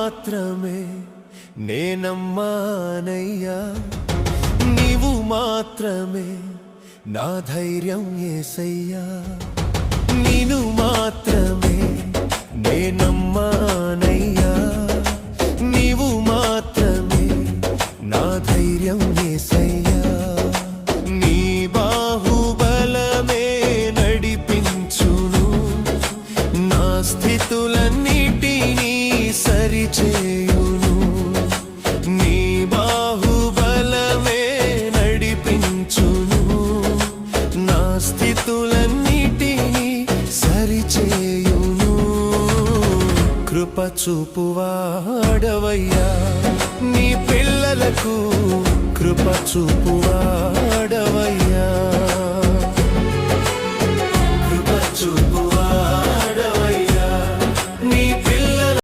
మాత్రమే నేనమ్మానయ్యా, నీవు మాత్రమే నా ధైర్యం యేసయ్యా, నీను మాత్రమే నేనమ్మానయ్యా, నీవు మాత్రమే నా ధైర్యం యేసయ్యా. నీ బాహుబలమే నడిపించును, నా స్థితులన్నిటినీ సరిచేయును. నీ బాహుబలమే నడిపించును, నా స్థితులన్నిటినీ సరిచేయును. కృప చూపువాడవయ్యా, నీ పిల్లలకు కృప చూపువాడవయ్యా.